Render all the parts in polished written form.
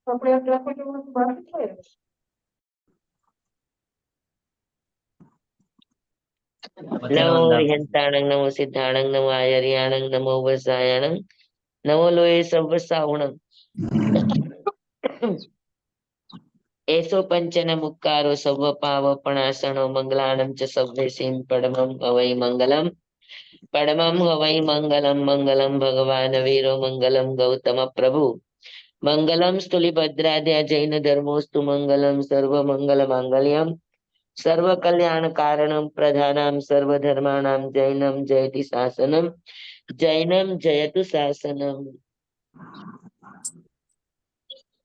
નમો હરિહંતાણં નમો સિદ્ધાણં નમો આયર્યાણં નમો વસાયાણં નમો લોહે સર્વસાવણં એસો પંચન મુક્કારો સર્વ પાવ પણાસણો મંગલાણં ચ સવ્વેસીમ પડમં હવૈ મંગલમ પરમં હવૈ મંગલમ મંગલમ ભગવાન વીરો મંગલમ ગૌતમ પ્રભુ મંગલમ સ્તુલિભદ્રાદ્યા જૈન ધર્મોસ્તુ મંગલમ સર્વ મંગલ માંગલ્યમ સર્વ કલ્યાણ કારણમ પ્રધાનમ સર્વ ધર્માણામ જૈનમ જયતિ શાસનમ જૈનમ જયતુ શાસનમ.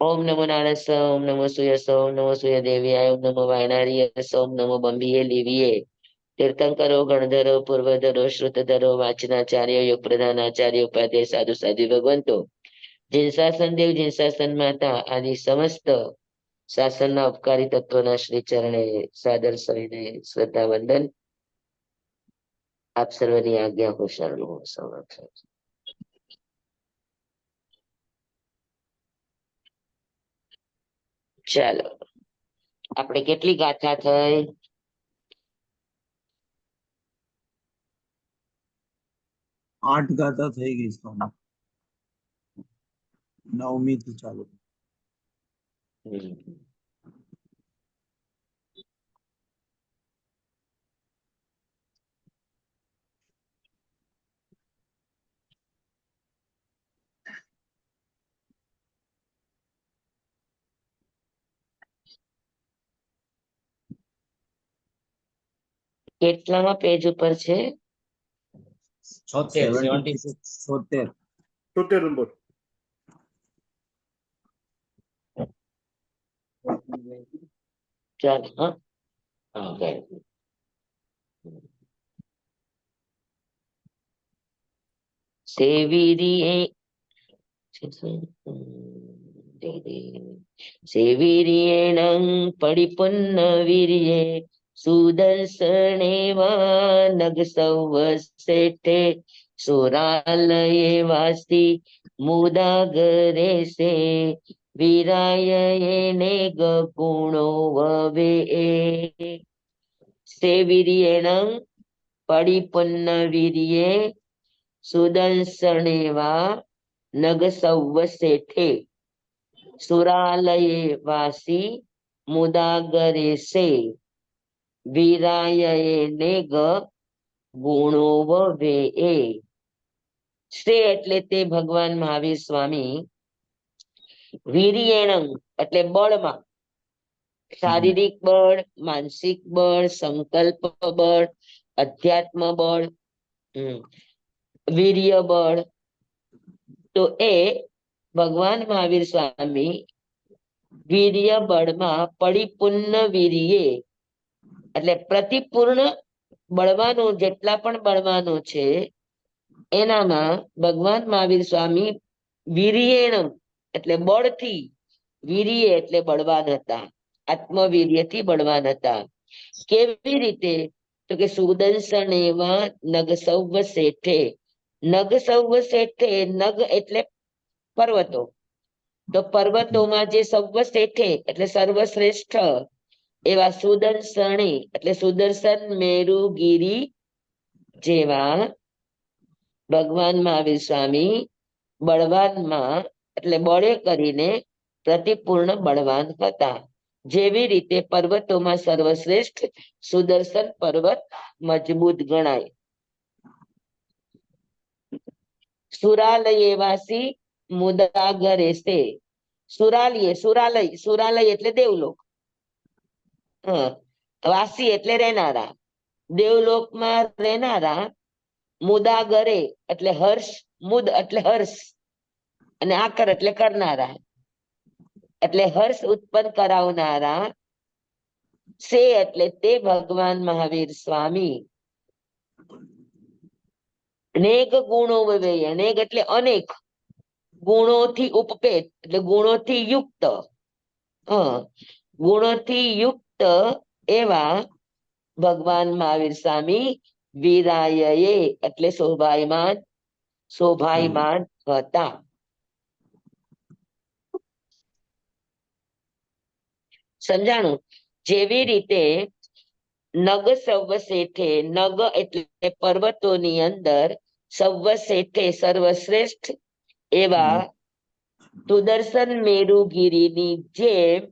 ઓમ નમો નારાયણ ઓમ નમો સૂયસ ઓમ નમો સૂય દેવ્યાય ઓમ નમો વાયનાર્યસ ઓમ નમો બંબીએ લીવીએ તીર્થંકરો ગણધરો પૂર્વધરો શ્રુતધરો વાચનાચાર્ય યોગ પ્રધાનાચાર્ય ઉપાધ્યાય સાધુ સાધુ ભગવંતો જીનશાસન દેવ જીનશાસન માતા આદિ સમસ્ત શાસનના ઉપકારી તત્વના શ્રી ચરણે સાદર સવિનય શ્રદ્ધા વંદન. આપ સર્વની આજ્ઞા હો શરણું સંરક્ષણ. ચાલો આપણે કેટલી ગાથા થઈ? 8 ગાથા થઈ ગઈ સ્વામી. 9મી થી ચાલુ. કેટલામાં પેજ ઉપર છે? 76 નંબર. ચાલો હા સેવીરીએણં પડિપુન્ન વીર્યે સુદર્શનેવા નગ સૌવસેઠે સુરાલયે વાસ્તિ મુદાગરે સે વિરાયણે ગુણો વવે સેવીરીએણં પડિપુન્ન વીર્યે સુદર્શનેવા નગ સૌવસેઠે સુરાલયે વાસી મુદાગરે સે વિરાયણે ગુણોવ વે. શ્રે એટલે તે ભગવાન મહાવીર સ્વામી, વીર્યેણં એટલે બળમાં, શારીરિક બળ, માનસિક બળ, સંકલ્પ બળ, અધ્યાત્મ બળ, વીર્ય બળ. તો એ ભગવાન મહાવીર સ્વામી વીર્ય બળમાં પરિપૂર્ણ વીર્યે એટલે પ્રતિપૂર્ણ બળવાનું જેટલા પણ બળવાનું છે એનામાં ભગવાન મહાવીર સ્વામી વીર્યેણં એટલે બળથી, વીર્ય એટલે બળવાન હતા, આત્મવીર્યથી બળવાન હતા. કેવી રીતે? તો કે સુદર્શન એવા નગ સૌવ શેઠે. નગ સૌવ શેઠે, નગ એટલે પર્વતો, તો પર્વતોમાં જે સૌવ શેઠે એટલે સર્વશ્રેષ્ઠ એવા સુદર્શને એટલે સુદર્શન મેરુ ગિરી જેવા ભગવાન મહાવીર સ્વામી બળવાનમાં એટલે બળે કરીને પ્રતિપૂર્ણ બળવાન હતા. જેવી રીતે પર્વતોમાં સર્વશ્રેષ્ઠ સુદર્શન પર્વત મજબૂત ગણાય. સુરાલયે વાસી મુદાગરે સે. સુરાલય, સુરાલય એટલે દેવલોક. વાસી એટલે રહેનારા, દેવલોકમાં રહેનારા. મુદાગરે એટલે હર્ષ, મુદ એટલે હર્ષ અને આકર એટલે કરનારા, એટલે હર્ષ ઉત્પન્ન કરાવનારા. સે એટલે તે ભગવાન મહાવીર સ્વામી અનેક ગુણો વવે, અનેક એટલે અનેક ગુણોથી ઉપપેત એટલે ગુણોથી યુક્ત, ગુણોથી યુક્ત એવા ભગવાન મહાવીર સ્વામી વીરાયએ એટલે શોભાયમાન હતા. સમજાણું? જેવી રીતે નગ સર્વ શેઠે, નગ એટલે પર્વતોની અંદર, સર્વ શેઠે સર્વશ્રેષ્ઠ એવા સુદર્શન મેરુગીરીની જેમ,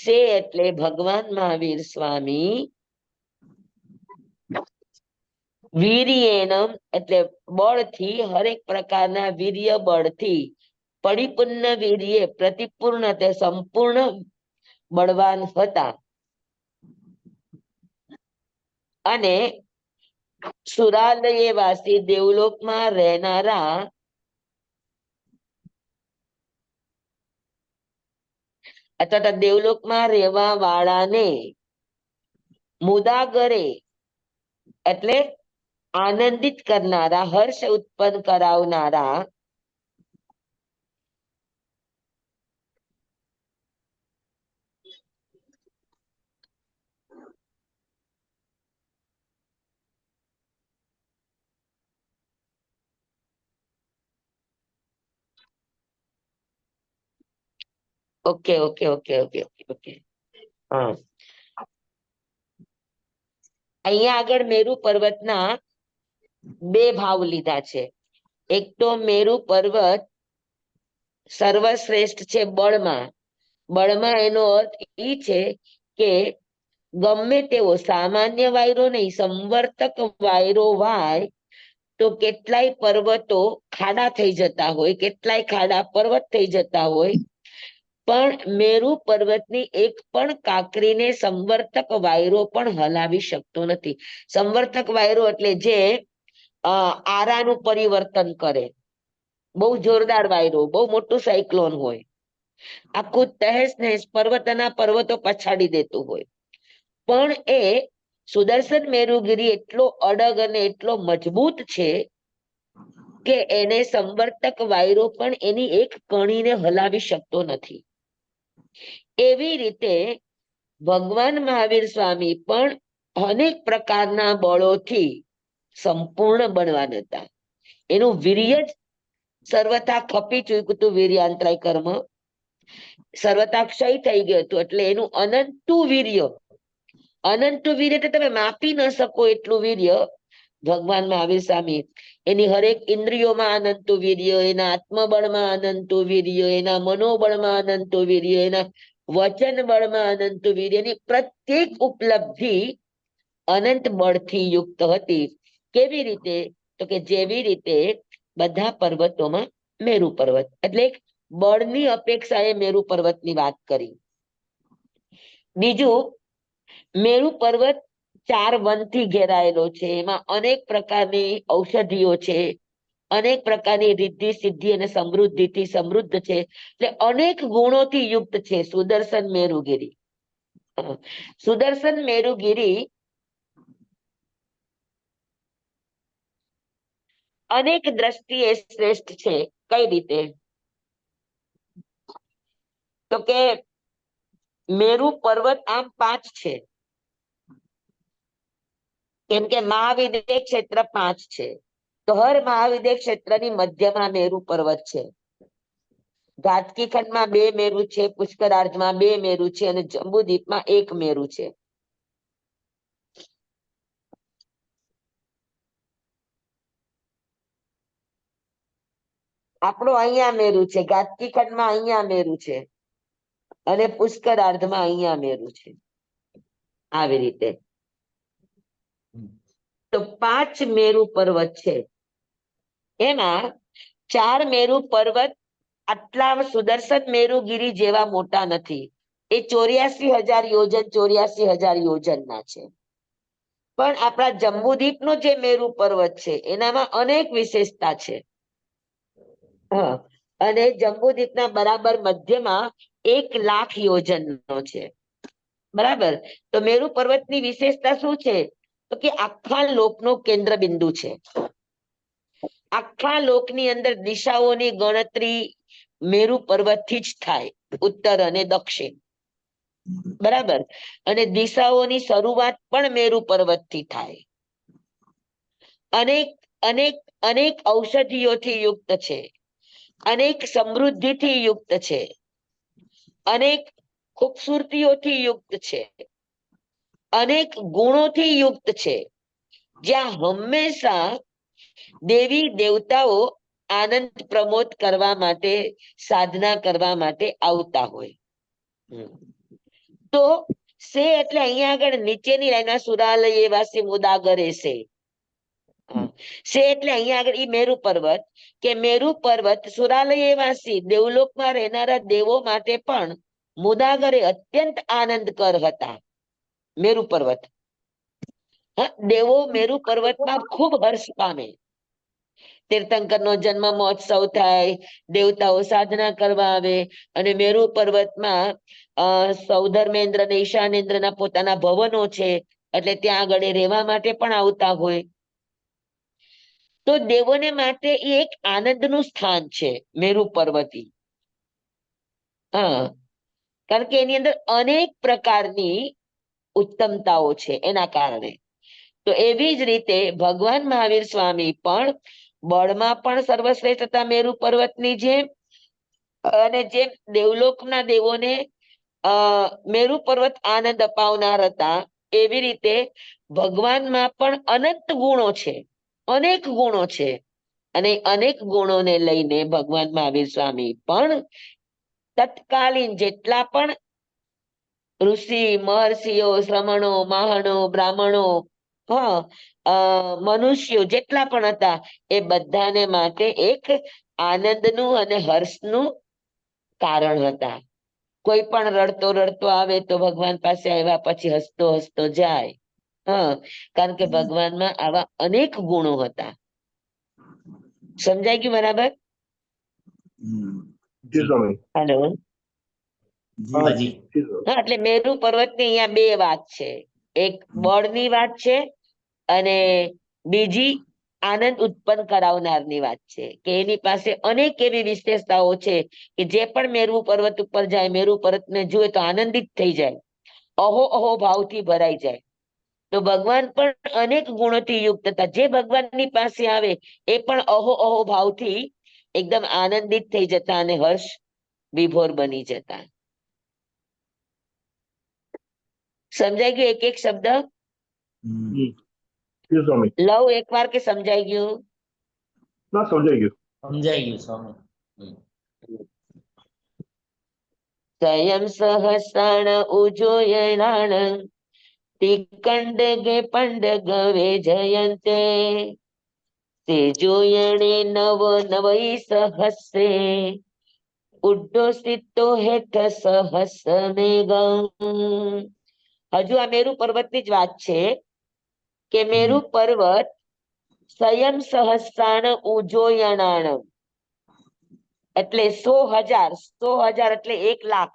સે એટલે ભગવાન મહાવીર સ્વામી, વીર્યેનમ એટલે બળથી, હરેક પ્રકારના વીર્ય બળથી, પરિપૂર્ણ વીર્ય પ્રતિપૂર્ણ તે સંપૂર્ણ બળવાન હતા. અને સુરાલય વાસી દેવલોકમાં રહેનારા અથવા દેવલોકમાં રહેવા વાળાને મુદાગરે એટલે આનંદિત કરનારા, હર્ષ ઉત્પન્ન કરાવનારા, okay okay okay okay okay okay હા, અહીંયા આગળ મેરુ પર્વતના બે ભાવ લીધા છે. એક તો મેરુ પર્વત સર્વશ્રેષ્ઠ છે બળમાં. બળમાં એનો અર્થ એ છે કે ગમે તેવો સામાન્ય વાયરો નહીં, સંવર્તક વાયરો વાય તો કેટલાય પર્વતો ખાડા થઈ જતા હોય, કેટલાય ખાડા પર્વત થઈ જતા હોય, પણ મેરુ પર્વતની એક પણ કાંકરીને સંવર્તક વાયરો પણ હલાવી શકતો નથી. સંવર્તક વાયરો એટલે જે આરાનું પરિવર્તન કરે, બહુ જોરદાર વાયરો, બહુ મોટું સાયક્લોન હોય, આખું તહેસ નહેસ પર્વતના પર્વતો પછાડી દેતું હોય, પણ એ સુદર્શન મેરુગીરી એટલો અડગ અને એટલો મજબૂત છે કે એને સંવર્તક વાયરો પણ એની એક કણીને હલાવી શકતો નથી. એવી રીતે ભગવાન મહાવીર સ્વામી પણ અનેક પ્રકારના બળોથી સંપૂર્ણ બળવાન હતા. એનું વીર્ય જ સર્વથા ખપી ચૂક્યું હતું, વીર્યાંતરાય કર્મ સર્વથા ક્ષય થઈ ગયું હતું. એટલે એનું અનંતું વીર્ય, અનંતું વીર્ય એટલે તમે માપી ન શકો એટલું વીર્ય ભગવાન મહાવીર સ્વામી, એની હરેક ઇન્દ્રિયોમાં અનંતું વીર્ય, એના આત્મબળમાં અનંતું વીર્ય, એના મનોબળમાં અનંતું વીર્ય, એના વચન બળમાં અનંતું વીર્ય, એની પ્રત્યેક ઉપલબ્ધિ અનંત બળથી યુક્ત હતી. કેવી રીતે? તો કે જેવી રીતે બધા પર્વતોમાં મેરુ પર્વત, એટલે બળની અપેક્ષાએ મેરુ પર્વતની વાત કરી. બીજું, મેરુ પર્વત 4 વનથી ઘેરાયેલો છે, એમાં અનેક પ્રકારની ઔષધિઓ છે, અનેક પ્રકારની રિદ્ધિ સિદ્ધિ અને સમૃદ્ધિથી સમૃદ્ધ છે, એટલે અનેક ગુણોથી યુક્ત છે સુદર્શન મેરુગીરી. સુદર્શન મેરુગીરી અનેક દ્રષ્ટિએ શ્રેષ્ઠ છે. કઈ રીતે? તો કે મેરુ પર્વત આમ 5 છે, કેમ કે મહાવિદ્ય ક્ષેત્ર 5 છે, તો હર મહાવિદ્ય ક્ષેત્રની મધ્યમાં મેરુ પર્વત છે. ઘાટકી ખંડમાં 2 મેરુ છે, પુષ્કરાર્ધમાં 2 મેરુ છે, અને જંબુદ્વીપમાં 1 મેરુ છે. આપણો અહીંયા મેરુ છે, ઘાટકી ખંડમાં અહીંયા મેરુ છે, અને પુષ્કરાર્ધમાં અહીંયા મેરુ છે. આવી રીતે તો 5 મેરુ પર્વત છે. એમાં 4 મેરુ પર્વત આટલા સુદર્શન મેરુગીરી જેવા મોટા નથી. એ 84,000 યોજન 84,000 યોજનના છે. પણ આપણા જંબુદ્વીપનો જે મેરુ પર્વત છે એનામાં અનેક વિશેષતા છે. હા, અને જંબુદ્વીપના બરાબર મધ્યમાં 1,00,000 યોજનનો છે. બરાબર. તો મેરુ પર્વતની વિશેષતા શું છે? તો કે આખા લોકનો કેન્દ્ર બિંદુ છે. આખા લોકની અંદર દિશાઓની ગણતરી મેરુ પર્વતથી જ થાય, ઉત્તર અને દક્ષિણ. બરાબર. અને દિશાઓની શરૂઆત પણ મેરુ પર્વતથી થાય. અનેક અનેક અનેક ઔષધિઓથી યુક્ત છે, અનેક સમૃદ્ધિથી યુક્ત છે, અનેક ખૂબસૂરતીઓથી યુક્ત છે, અનેક ગુણોથી યુક્ત છે, જ્યાં હંમેશા દેવી દેવતાઓ આનંદ પ્રમોદ કરવા માટે, સાધના કરવા માટે આવતા હોય. તો સે એટલે અહીંયા આગળ નીચેની લાઈન સુરાલયે વાસી મુદાગરે સે. સે એટલે અહીંયા આગળ ઈ મેરુ પર્વત, કે મેરુ પર્વત સુરાલયે વાસી દેવલોકમાં રહેનારા દેવો માટે પણ મુદાગરે અત્યંત આનંદકર હતા. મેરુ પર્વત, દેવો મેરુ પર્વતમાં ખૂબ હર્ષ પામે. તીર્થંકર નો જન્મ મહોત્સવ થાય, દેવતાઓ સાધના કરવા આવે, અને મેરુ પર્વતમાં સૌધર્મેન્દ્ર ને ઈશાનેન્દ્રના પોતાના ભવનો છે, એટલે ત્યાં આગળ એ રહેવા માટે પણ આવતા હોય. તો દેવોને માટે એ એક આનંદનું સ્થાન છે મેરુ પર્વતી. હા, કારણ કે એની અંદર અનેક પ્રકારની ઉત્તમતાઓ છે એના કારણે. તો એવી જ રીતે ભગવાન મહાવીર સ્વામી પણ બળમાં પણ સર્વશ્રેષ્ઠ હતા મેરુ પર્વતની જેમ, અને જેમ દેવલોકના દેવોને મેરુ પર્વત આનંદ અપાવનાર હતા, એવી રીતે ભગવાનમાં પણ અનંત ગુણો છે, અનેક ગુણો છે, અને અનેક ગુણોને લઈને ભગવાન મહાવીર સ્વામી પણ તત્કાલીન જેટલા પણ ઋષિ મહર્ષિઓ, શ્રમણો, માહણો, બ્રાહ્મણો, મનુષ્યો જેટલા પણ હતા, એ બધાને માટે એક આનંદનું અને હર્ષનું કારણ હતા. કોઈ પણ રડતો રડતો આવે તો ભગવાન પાસે આવ્યા પછી હસતો હસતો જાય. કારણ કે ભગવાનમાં આવા અનેક ગુણો હતા. સમજાઈ ગયું બરાબર? જી સ્વામી. હેલો. હા જી જી સ્વામી. હા, એટલે મેરુ પર્વત ની અહીંયા બે વાત છે. એક બળની વાત છે, અને બીજી આનંદ ઉત્પન્ન કરાવનારની વાત છે, કે એની પાસે અનેક એવી વિશેષતાઓ છે કે જે પણ મેરુ પર્વત ઉપર જાય, મેરુ પર્વતને જુએ તો આનંદિત થઈ જાય, અહો અહો ભાવથી ભરાઈ જાય. તો ભગવાન પણ અનેક ગુણોથી યુક્ત હતા. જે ભગવાનની પાસે આવે એ પણ અહો અહો ભાવથી એકદમ આનંદિત થઈ જતા અને હર્ષ વિભોર બની જતા. સમજાઈ ગયું એક એક શબ્દ? જી જી સ્વામી. લવ એકવાર કે સમજાઈ ગયું? ના, સમજાઈ ગયું. સમજાઈ ગયું સ્વામી. સ્વયં સહસ્રાણ ઉજોયણાણ તિકંડગે પંડગવે જયંતે તેજોયણે નવ નવઈ સહસ્રે ઉડ્ડોસિતો હેઠ સહસ મેઘમ. હજુ આ મેરુ પર્વતની જ વાત છે, કે મેરુ પર્વત સ્વયં સહસ્રાણ ઉજોયણાણ એટલે 100,000, 100,000 એટલે 1,00,000.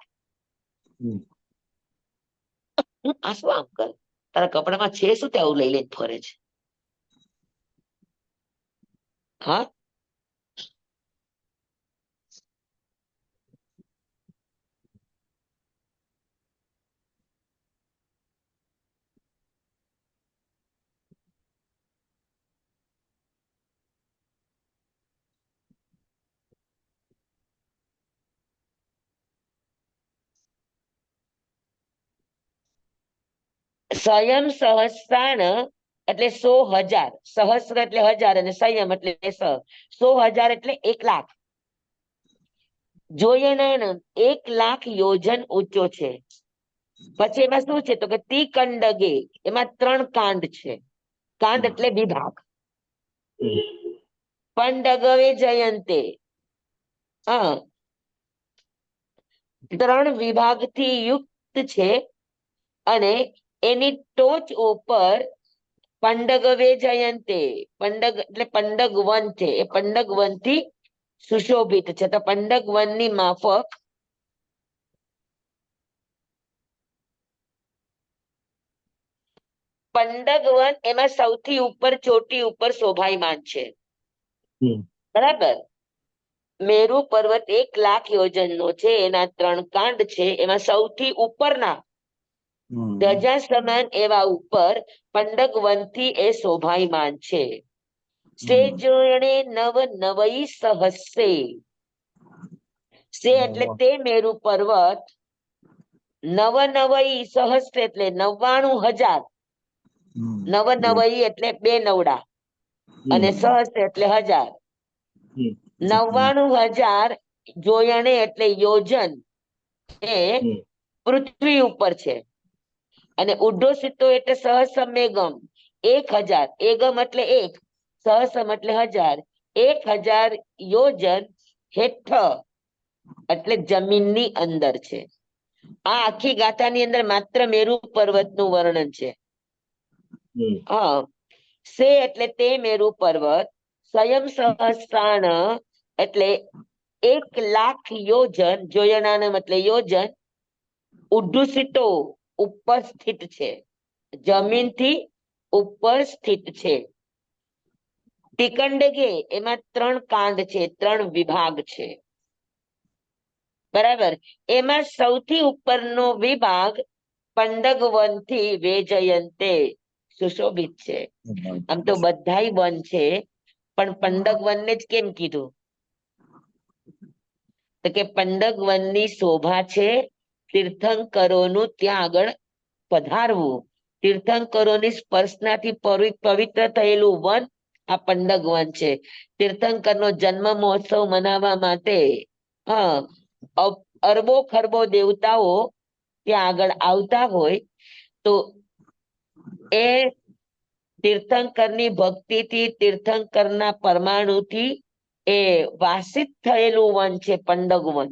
આ શું આમ કર, તારા કપડામાં છે શું તે આવું લઈ લઈને ફરે છે? હા, સ્વયં સહસ્રાણ એટલે 100,000, સહસ્ર એટલે 1000, અને સંયમ એટલે 100,000 એટલે 1,00,000. જોયણાણ 1,00,000 યોજન ઊંચો છે. પછી એમાં શું છે તો કે તિકંડગે, એમાં 3 કાંડ છે. કાંડ એટલે વિભાગ. પંડગવે જયંતે, 3 વિભાગથી યુક્ત છે, અને એની ટોચ ઉપર પંડગવે જયંતે, પંડગ એટલે પંડગ વન છે, એ પંડગ વન થી સુશોભિત છે. તો પંડગ વન ની માફક પંડગ વન એમાં સૌથી ઉપર ચોટી ઉપર શોભાયમાન છે. બરાબર? મેરુ પર્વત 1,00,000 યોજનનો છે, એના 3 કાંડ છે, એમાં સૌથી ઉપરના ધજા સમાન એવા ઉપર પંડગ વનથી એ શોભાયમાન છે. સેજોયણે નવ નવઈ સહસ્રે, સે એટલે તે મેરુ પર્વત નવનવઈ સહસ્ત્ર એટલે 99,000. નવનવઈ એટલે 2 નવડા અને સહસ્ત્ર એટલે 1000. 99,000 જોયણે એટલે યોજન એ પૃથ્વી ઉપર છે. અને ઉડ્ડોસિતો એટલે સહસ્રમ એગમ 1000. એગમ એટલે 1, સહસ્રમ એટલે 1000. 1000 યોજન હેઠળ એટલે જમીનની અંદર છે. આ આખી ગાથાની અંદર માત્ર મેરુ પર્વતનું વર્ણન છે. હા, સે એટલે તે મેરુ પર્વત, સ્વયં સહસ્રાણ એટલે 1,00,000 યોજન, જોયણાનમ એટલે યોજન, ઉડ્ડુસિતો ઉપર સ્થિત છે, જમીનથી ઉપર સ્થિત છે. તિકંડગે એમાં 3 કાંડ છે, 3 વિભાગ છે. બરાબર. એમાં સૌથી ઉપરનો વિભાગ પંડગવનથી વેજયંતે સુશોભિત છે. આમ તો બધાય વન છે, પણ પંડગવનને જ કેમ કીધું? તો કે પંડગવનની શોભા છે તીર્થંકરોનું ત્યાં આગળ પધારવું. તીર્થંકરોની સ્પર્શનાથી પવિત્ર થયેલું વન આ પંડગવન છે. તીર્થંકરનો જન્મ મહોત્સવ મનાવવા માટે અરબો ખરબો દેવતાઓ ત્યાં આગળ આવતા હોય, તો એ તીર્થંકરની ભક્તિથી, તીર્થંકરના પરમાણુથી એ વાસિત થયેલું વન છે પંડગવન.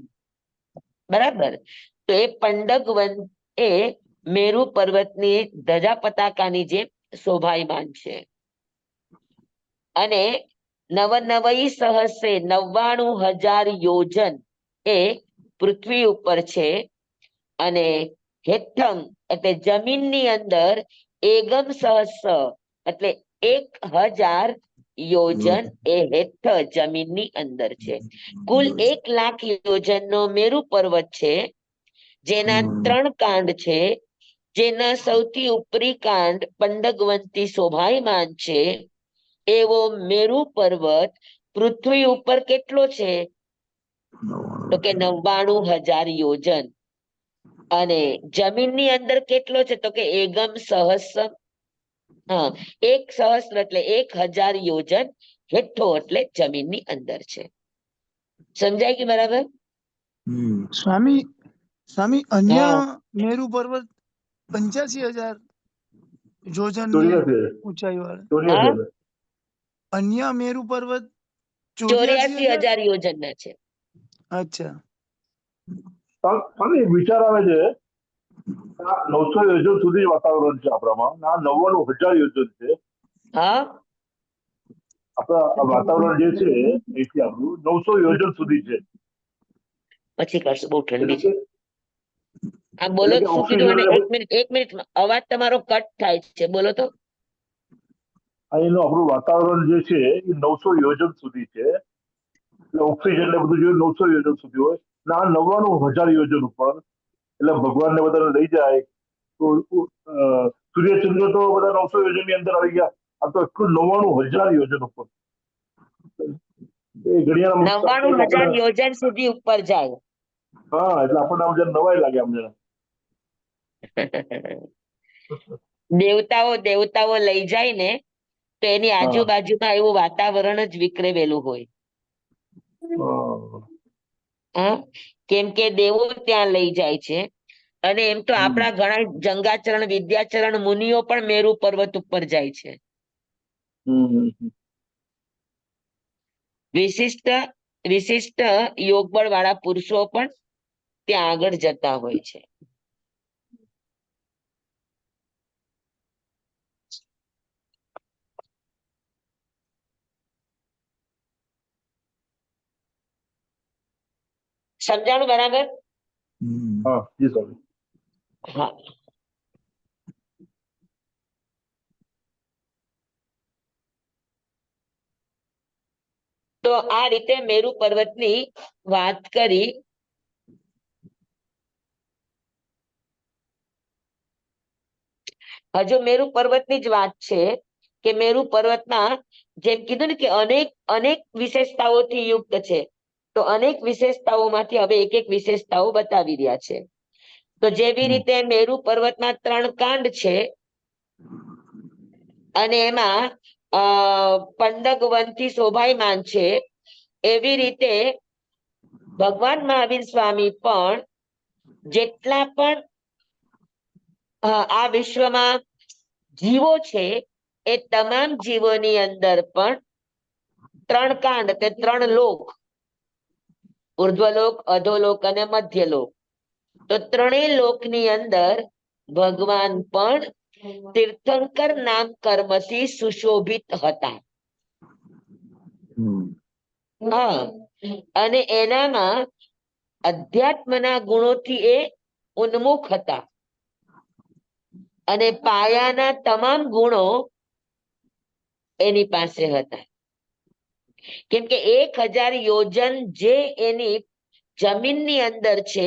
બરાબર. તો એ પંડગવન એ મેરુ પર્વતની ધજા પતાકાની જેમ શોભાયમાન છે. અને નવનવઈ સહસ્રે 99,000 યોજન એ પૃથ્વી ઉપર છે. અને હેઠમ એટલે જમીનની અંદર એગમ સહસ્ર એટલે 1,000 યોજન એ હેઠળ જમીનની અંદર છે. કુલ 1,00,000 યોજનનો મેરુ પર્વત છે, જેના 3 કાંડ છે. જેના સૌથી ઉપરી કાંડ પંડગવનથી શોભાયમાન છે. એવો મેરુ પર્વત પૃથ્વી ઉપર કેટલો છે? તો કે 99,000 યોજન. અને જમીનની અંદર કેટલો છે? તો કે એગમ સહસ્ર. હા, 1 સહસ્ર એટલે 1,000 યોજન હેઠો એટલે જમીનની અંદર છે. સમજાય કે બરાબર? સ્વામી અન્ય હા. મેરુ પર્વત 85,000 યોજન 84,000. ઊંચાઈ વાળા. 84,000. અન્ય મેરુ પર્વત 84,000. 84,000 યોજન ના છે. અચ્છા. સ્વામી, એક વિચાર આવે છે, આ 900 યોજન સુધી વાતાવરણ છે આપણામાં, આ 99,000 યોજન છે. હા, આપણા વાતાવરણ જે છે અહીંથી આપણું 900 યોજન સુધી છે. પછી કરશું, બહુ ઠંડી એટલે છે. કે આ બોલો એટલે કે શું કીધું? અને ઓક્સિજન એક મિનિટ અવાજ તમારો કટ થાય છે, બોલો તો. અહીંનું આપણું વાતાવરણ જે છે એ 900 યોજન સુધી છે. એટલે ઓક્સિજન ને બધું જોઈએ 900 યોજન સુધી હોય. અને આ 99,000 યોજન ઉપર, એટલે ભગવાનને બધાને લઈ જાય તો સૂર્યચંદ્ર તો બધા 900 યોજન ની અંદર આવી ગયા. આ તો એટલું 99,000 યોજન ઉપર. એ ઘડિયાળ 99,000 યોજન સુધી ઉપર જાય. હા, એટલે આપણને આમ જરા નવાઈ લાગે આમ જરા. દેવતાઓ લઈ જાય ને, તો એની આજુબાજુમાં એવું વાતાવરણ જ વિખરેલું હોય. હા, કેમ કે દેવો ત્યાં લઈ જાય છે. અને એમ તો આપણા ઘણા જંગાચરણ, વિદ્યાચરણ મુનિઓ પણ મેરુ પર્વત ઉપર જાય છે. વિશિષ્ટ યોગબળ વાળા પુરુષો પણ ત્યાં આગળ જતા હોય છે. સમજાણું બરાબર? હા, જી સ્વામી. હા. તો આ રીતે મેરુ પર્વતની વાત કરી. હજુ મેરુ પર્વતની જ વાત છે કે મેરુ પર્વતના જેમ કીધું ને કે અનેક વિશેષતાઓથી યુક્ત છે. તો અનેક વિશેષતાઓમાંથી હવે એક વિશેષતાઓ બતાવી રહ્યા છે. તો જેવી રીતે મેરુ પર્વતમાં 3 કાંડ છે અને એમાં પંડક વનથી શોભાયમાન છે, એવી રીતે ભગવાન મહાવીર સ્વામી પણ જેટલા પણ આ વિશ્વમાં જીવો છે એ તમામ જીવોની અંદર પણ 3 કાંડ તે 3 લોક, ઉર્ધ્વલોક, અધોલોક અને મધ્યલોક, તો 3 લોકની અંદર ભગવાન પણ તીર્થંકર નામ કર્મથી સુશોભિત હતા. હા, અને એનામાં અધ્યાત્મના ગુણોથી એ ઉન્મુખ હતા અને પાયાના તમામ ગુણો એની પાસે હતા. કેમ કે 1000 યોજન જે એની જમીનની અંદર છે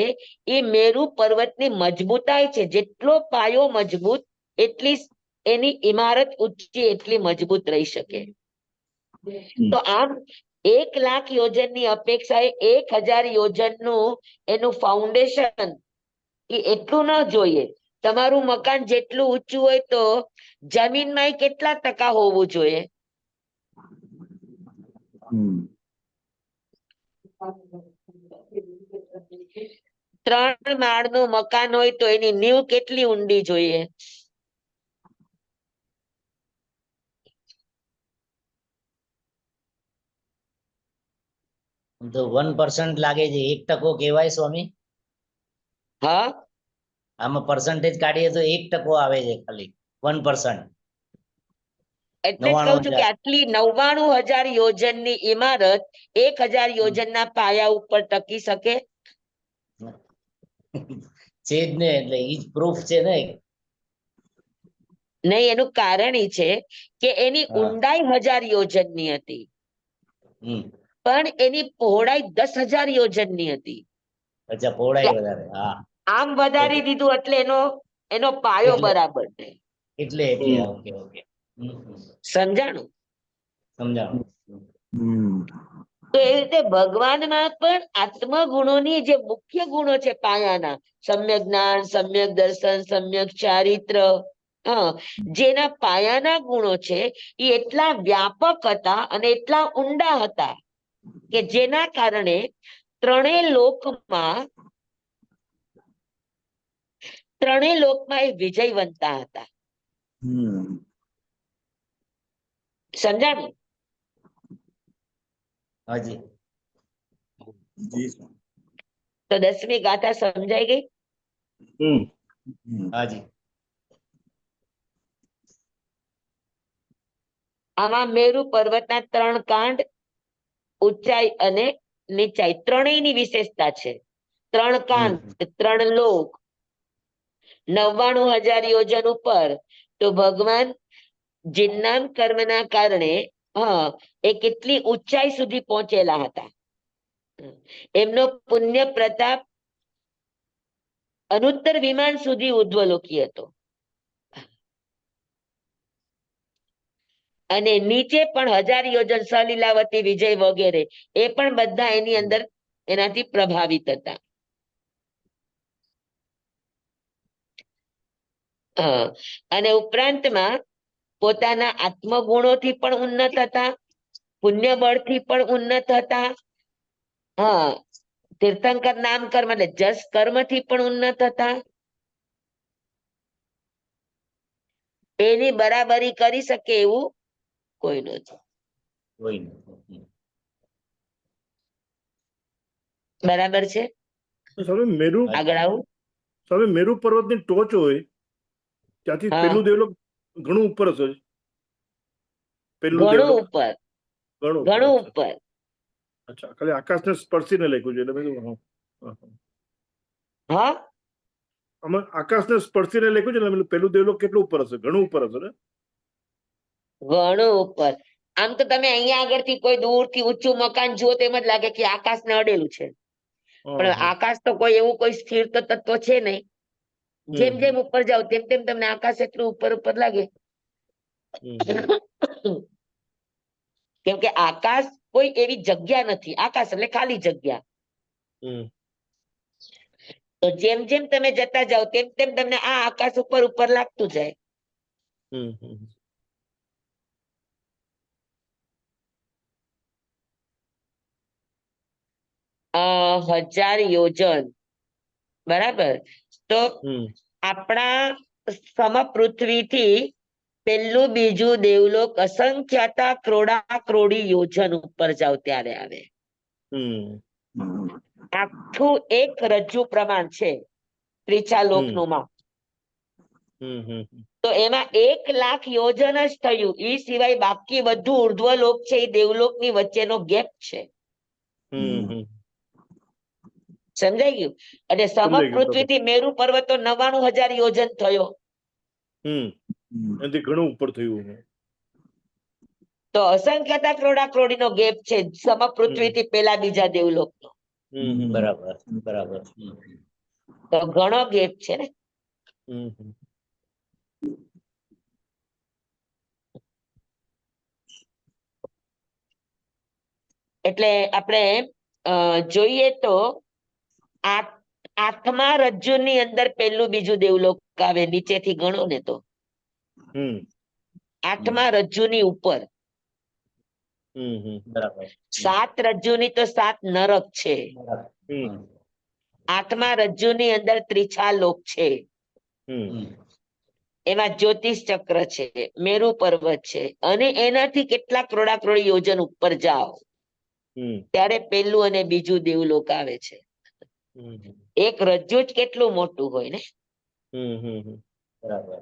એ મેરુ પર્વતની મજબૂતાઈ છે. જેટલો પાયો મજબૂત એટલી એની ઇમારત ઊંચી એટલી મજબૂત રહી શકે. તો આમ 1,00,000 યોજનની અપેક્ષાએ 1000 યોજનનું એનું ફાઉન્ડેશન એ એટલું ન જોઈએ. તમારું મકાન જેટલું ઊંચું હોય તો જમીનમાં કેટલા ટકા હોવું જોઈએ? 3 માળનું મકાન હોય તો એની નીંવ કેટલી ઊંડી જોઈએ? તો 1% લાગે છે, 1% કહેવાય સ્વામી. હા, આમાં પર્સન્ટેજ કાઢીએ તો 1% આવે છે ખાલી, 1%. એટલે જ કહું છું કે 99,000. આટલી 99,000 યોજનની ઇમારત 1000 યોજનના પાયા ઉપર ટકી શકે? છે જ ને, એટલે ઈ જ પ્રૂફ છે ને. નહીં, એનું કારણ ઈ છે કે એની હા. ઊંડાઈ 1000 યોજનની હતી, હમ. પણ એની પહોળાઈ 10,000 યોજનની હતી. અચ્છા, પહોળાઈ વધારે. હા, આમ વધારી દીધું એટલે એનો પાયો એટલે બરાબર છે. એટલે ઓકે ઓકે. સમજાણું? સમજાણું. તો એ રીતે ભગવાનમાં પણ આત્મગુણોની જે મુખ્ય ગુણો છે પાયાના, સમ્યક જ્ઞાન, સમ્યક દર્શન, સમ્યક ચારિત્ર, જેના પાયાના ગુણો છે એ એટલા વ્યાપક હતા અને એટલા ઊંડા હતા કે જેના કારણે 3 લોકમાં એ વિજયવંતા હતા. સમજાણું? હાજી. તો 10મી ગાથા સમજાઈ ગઈ? હાજી. આમાં મેરુ પર્વતના 3 કાંડ, ઊંચાઈ અને નીચાઈ ત્રણેયની વિશેષતા છે. 3 કાંડ, 3 લોક, 99,000 યોજન ઉપર. તો ભગવાન જિન્નામ કર્મના કારણે એ કેટલી ઊંચાઈ સુધી પહોંચેલા હતા. એમનો પુણ્ય પ્રતાપ અનુત્તર વિમાન સુધી ઉર્ધ્વલોકી હતો. અને નીચે પણ 1000 યોજન, સલીલાવતી, વિજય વગેરે એ પણ બધા એની અંદર એનાથી પ્રભાવિત હતા. અને ઉપરાંતમાં પોતાના આત્મગુણોથી પણ ઉન્નત હતા, પુણ્ય બળથી પણ ઉન્નત હતા, તીર્થંકર નામ કર્મ એટલે જસ કર્મથી પણ ઉન્નત હતા. એની બરાબરી કરી શકે એવું કોઈ નથી. બરાબર છે? મેરુ આગળ આવું. મેરુ પર્વતની ટોચ હોય ત્યાંથી પેલું દેવલોક ઘણું ઉપર હશે. ઘણું ઉપર. અચ્છા, ખાલી આકાશને સ્પર્શીને લખ્યું છે એટલે મેં કીધું હા, આમાં આકાશને સ્પર્શીને લખ્યું છે એટલે પેલું દેવલોક કેટલું ઉપર હશે? ઘણું ઉપર હશે ને? ઘણું ઉપર. આમ તો તમે અહીંયા આગળથી કોઈ દૂરથી ઊંચું મકાન જુઓ તો એમ જ લાગે કે આકાશને અડેલું છે, પણ આકાશ તો કોઈ એવું કોઈ સ્થિર તત્વ છે નહીં. જેમ જેમ ઉપર જાવ તેમ તેમ તમને આકાશ એટલું ઉપર ઉપર લાગે. કેમ કે આકાશ કોઈ એવી જગ્યા નથી. આકાશ એટલે ખાલી જગ્યા. તો જેમ જેમ તમે જતા જાઓ તેમ તેમ તમને આ આકાશ ઉપર ઉપર લાગતું જાય. હમ હમ અ 1000 યોજન, બરાબર. તો હમ આપણા સમપૃથ્વીથી પેલું બીજું દેવલોક અસંખ્યાતા ક્રોડા ક્રોડી યોજન ઉપર જાવ ત્યારે આવે. હમ આખું એક રજ્જુ પ્રમાણ છે ત્રીજા લોકનું માપ. હમ હમ તો એમાં 1,00,000 યોજન જ થયું. એ સિવાય બાકી બધું ઉર્ધ્વ લોક છે એ દેવલોકની વચ્ચેનો ગેપ છે. હમ હમ સમજાઈ ગયું? અને સમજાઈ ગયું, સમપૃથ્વીથી મેરુ પર્વતો 99,000 યોજન થયો. હમ એનાથી ઘણું ઉપર થયું. તો અસંખ્યતા ક્રોડા ક્રોડીનો ગેપ છે સમપૃથ્વીથી પેલા બીજા દેવલોકનો. બરાબર બરાબર. તો ઘણો ગેપ છે ને. હમ હમ એટલે આપણે જોઈએ તો આઠમા રજ્જુની અંદર પેલું બીજું દેવલોક આવે, નીચેથી ગણો ને તો હમ આઠમા રજ્જુની ઉપર. હમ બરાબર 7 રજ્જુની તો 7 નરક છે. હમ આઠમા રજ્જુની અંદર ત્રીછા લોક છે. હમ એમાં જ્યોતિષ ચક્ર છે, મેરુ પર્વત છે, અને એનાથી કેટલા ક્રોડા ક્રોડી યોજન ઉપર જાઓ હમ ત્યારે પેલું અને બીજું દેવલોક આવે છે. હમ એક રજ્જુ જ કેટલું મોટું હોય ને. હમ બરાબર.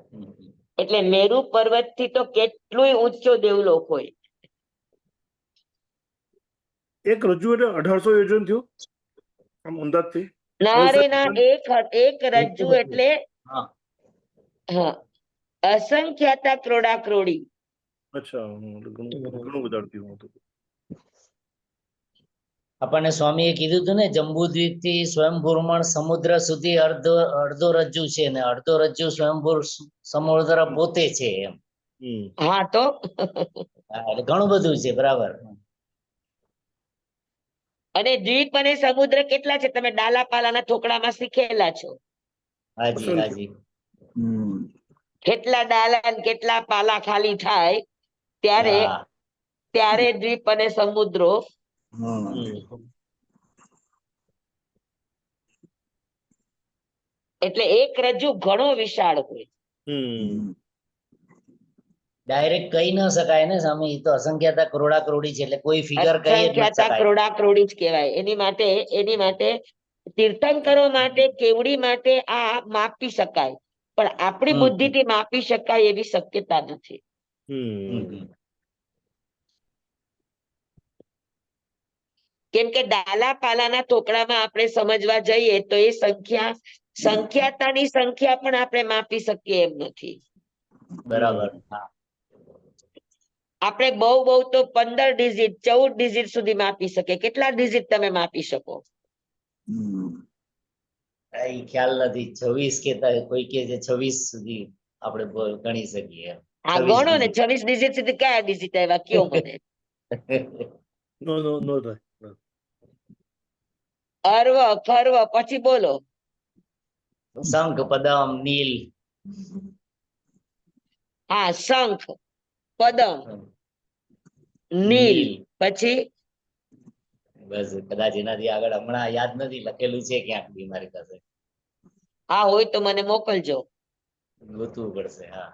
એટલે મેરુ પર્વત થી તો કેટલું ઊંચો દેવલોક હોય. એક રજ્જુ એટલે 1800 યોજન થયું આમ અંદાજથી. ના રે 900 ના, યોજન? એક રજ્જુ એટલે હા હા અસંખ્યાતા ક્રોડા ક્રોડી. અચ્છા એટલે ઘણું વધારે થયું હતું. આપણને સ્વામીએ કીધું હતું ને, જંબુદ્વીપ થી સ્વયંભૂર્મણ સમુદ્ર સુધી અડધો રજ્જુ છે ને અડધો રજ્જુ સ્વયંભૂર સમુદ્ર પોતે છે એમ. હમ હા તો હા, એટલે ઘણું બધું છે. બરાબર. અને દ્વીપ અને સમુદ્ર કેટલા છે તમે ડાલાપાલાના ઠોકડામાં શીખેલા છો. હાજી અસંખ્ય. હાજી. કેટલા ડાલા અને કેટલા પાલા ખાલી થાય ત્યારે હા ત્યારે દ્વીપ અને સમુદ્રો. હમ એટલે એક રજ્જુ ઘણો વિશાળ હોય. હમ ડાયરેક્ટ કહી ન શકાય ને સ્વામી, ઈ તો અસંખ્યાતા કરોડા કરોડી છે એટલે કોઈ ફિગર કહી જ ન અસંખ્યાતા શકાય. ક્રોડા ક્રોડી જ કહેવાય. એની માટે તીર્થંકરો માટે કેવડી માટે આ માપી શકાય, પણ આપણી હમ બુદ્ધિથી માપી શકાય એવી શક્યતા નથી. હમ કેમ કે ડાલા પાલાના ટોકડામાં આપણે સમજવા જઈએ તો એ સંખ્યાતાની સંખ્યા પણ આપણે માપી શકીએ એમ નથી. બરાબર. હા આપણે બહુ તો 15 ડિજિટ 14 ડિજિટ સુધી માપી શકીએ. કેટલા ડિજિટ તમે માપી શકો? કઈ ખ્યાલ નથી. 26 કેતા કોઈ કે છે 26 સુધી આપણે ગણી શકીએ એમ. હા 26 ગણો ને, digit. 26 ડિજિટ સુધી કયા ડિજિટ આવ્યા કયો મને? નો નો નો થાય. અર્વ ખર્વ પછી બોલો. શંખ પદમ નીલ. હા શંખ પદમ નીલ નીલ. પછી બસ કદાચ એનાથી આગળ હમણાં યાદ નથી, લખેલું છે ક્યાંક બી મારી પાસે. હા હોય તો મને મોકલજો. ગોતવું પડશે. હા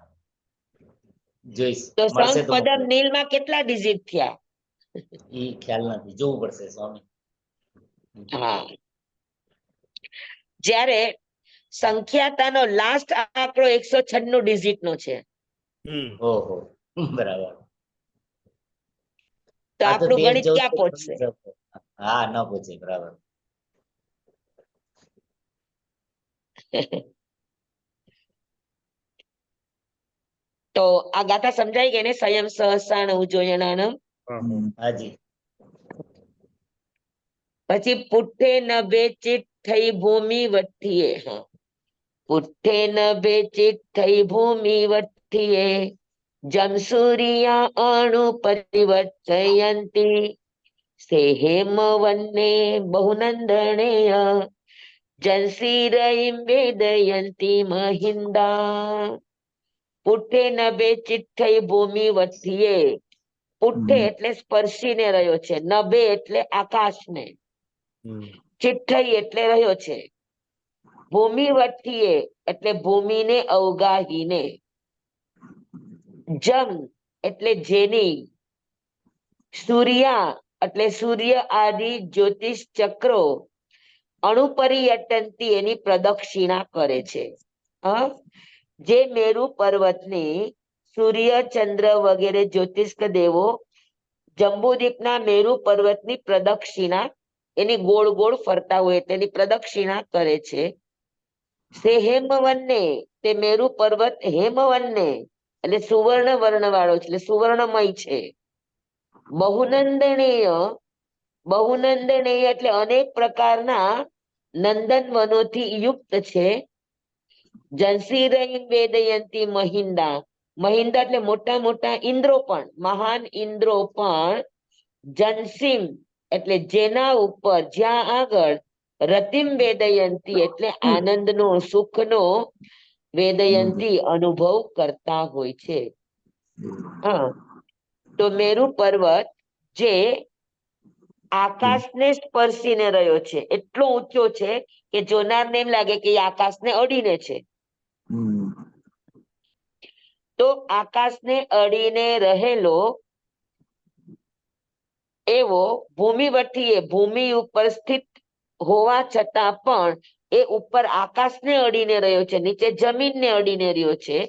જોઈશ, તો મળશે શંખ તો પદમ મોકલે. નીલમાં કેટલા ડિજિટ થયા? ઈ ખ્યાલ નથી, જોવું પડશે સ્વામી. હા જ્યારે સંખ્યાતાનો લાસ્ટ આંકડો 196 ડિજિટ નો છે. હમ ઓહો બરાબર. તો આ તો આપણું 13 ગણિત 14 ક્યાં તો પહોંચશે? ગણી શકો. હા ન પૂછે. બરાબર. તો આ ગાથા સમજાઈ ગઈ ને? સંયમ સહસાણ ઉજોયણાનમ. હાજી. પછી પુઠ્ઠે નભે ચિત થઈ ભૂમિ વઠ્ઠીએ. હા પુઠ્ઠે નભે ચિત થઈ ભૂમિ વઠ્ઠીએ જમસૂરિયા અણુ પરિવર્તયંતી સેહેમ વન્ને બહુનંદણેય જંસીરયિમ વેદયંતી મહિન્દા પુઠ્ઠે નભે ચિઠ્ઠઈ ભૂમિ વથીએ. પુઠ્ઠે એટલે સ્પર્શીને રહ્યો છે, નભે એટલે આકાશને, ચિઠ્ઠઈ એટલે રહ્યો છે, ભૂમિ વથીએ એટલે ભૂમિને અવગાહીને, જમ એટલે જેની, સૂર્યા એટલે સૂર્ય આદિ જ્યોતિષ ચક્રો અણુપરિયટનથી એની પ્રદક્ષિણા કરે છે. જે મેરુ પર્વતની સૂર્ય ચંદ્ર વગેરે જ્યોતિષ્ક દેવો જંબુદ્વીપના મેરુ પર્વતની પ્રદક્ષિણા એની ગોળ ગોળ ફરતા હોય એટલે એની પ્રદક્ષિણા કરે છે. સે હેમવન્ને તે મેરુ પર્વત હેમવન્ને એટલે સુવર્ણ વર્ણ વાળો છે, એટલે સુવર્ણમય છે. બહુનંદનીય, બહુનંદનીય એટલે અનેક પ્રકારના નંદન વનોથી યુક્ત છે. જંસીરયિમ વેદયંતી મહિન્દા, મહિન્દા એટલે મોટા મોટા ઇન્દ્રો પણ, મહાન ઇન્દ્રો પણ જનસીમ એટલે જેના ઉપર, જ્યાં આગળ રતિમ વેદયંતી એટલે આનંદનો સુખનો વેદયંતી અનુભવ કરતા હોય છે. હા, તો મેરુ પર્વત જે આકાશને સ્પર્શીને રહ્યો છે, એટલો ઊંચો છે કે જોનારને એમ લાગે કે એ આકાશને અડીને છે. તો આકાશને અડીને રહેલો એવો ભૂમિ વટીએ ભૂમિ ઉપર સ્થિત હોવા છતાં પણ એ ઉપર આકાશને અડીને રહ્યો છે, નીચે જમીનને અડીને રહ્યો છે,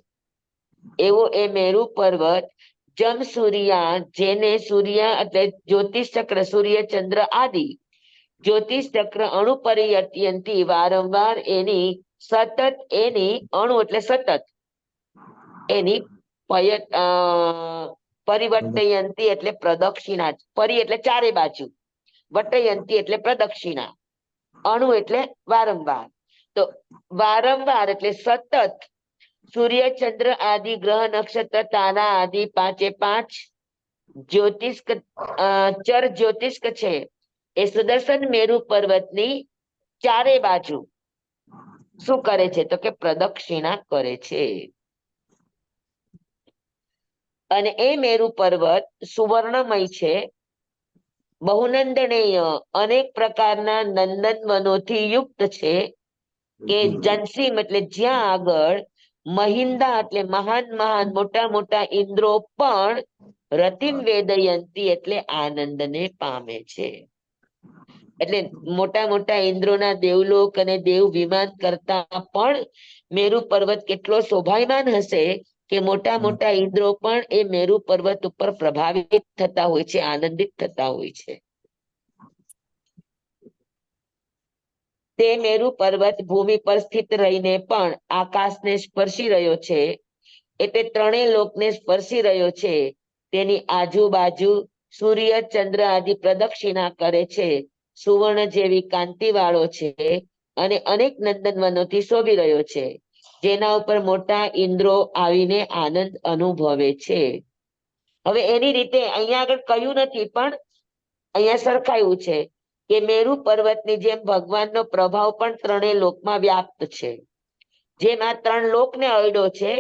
એવો એ મેરુ પર્વત જમ સૂર્યા, જેને સૂર્ય એટલે જ્યોતિષ ચક્ર, સૂર્ય ચંદ્ર આદિ જ્યોતિષ ચક્ર અણુપરિયત્યંતી વારંવાર એની સતત એની અણુ એટલે સતત એની પરિવર્તયંતી એટલે પ્રદક્ષિણા, પરી એટલે ચારે બાજુ, વટયંતી એટલે પ્રદક્ષિણા, અણુ એટલે વારંવાર. તો વારંવાર એટલે સતત સૂર્ય ચંદ્ર આદિ ગ્રહ નક્ષત્ર તારા આદિ પાંચે પાંચ જ્યોતિષ્ક ચર જ્યોતિષ્ક છે એ સુદર્શન મેરુ પર્વતની ચારે બાજુ શું કરે છે? તો કે પ્રદક્ષિણા કરે છે. અને એ મેરુ પર્વત સુવર્ણમય છે, બહુનંદનીય અનેક પ્રકારના નંદનવનોથી યુક્ત છે, કે જનસીમ એટલે જ્યાં આગળ મહિન્દા એટલે મહાન મહાન મોટા મોટા ઇન્દ્રો પણ રતિમ વેદયંતી એટલે આનંદને પામે છે. એટલે મોટા મોટા ઇન્દ્રોના દેવલોક અને દેવ વિમાન કરતા પણ મેરુ પર્વત કેટલો શોભાયમાન હશે કે મોટા મોટા ઇન્દ્રો પણ એ મેરુ પર્વત ઉપર પ્રભાવિત થતા હોય છે, આનંદિત થતા હોય છે. તે મેરુ પર્વત ભૂમિ પર સ્થિત રહીને પણ આકાશને સ્પર્શી રહ્યો છે, એટલે ત્રણેય લોકને સ્પર્શી રહ્યો છે. તેની આજુબાજુ સૂર્ય ચંદ્ર આદિ પ્રદક્ષિણા કરે છે, સુવર્ણ જેવી કાંતિ વાળો છે, અને અનેક નંદનવનોથી શોભી રહ્યો છે, જેના ઉપર મોટા ઇન્દ્રો આવીને આનંદ અનુભવે છે. હવે એની રીતે અહીંયા આગળ કહ્યું નથી, પણ અહીંયા સરખાયું છે કે મેરુ પર્વતની જેમ ભગવાનનો પ્રભાવ પણ ત્રણેય લોકમાં વ્યાપ્ત છે. જેમ આ ત્રણ લોકને અડ્યો છે,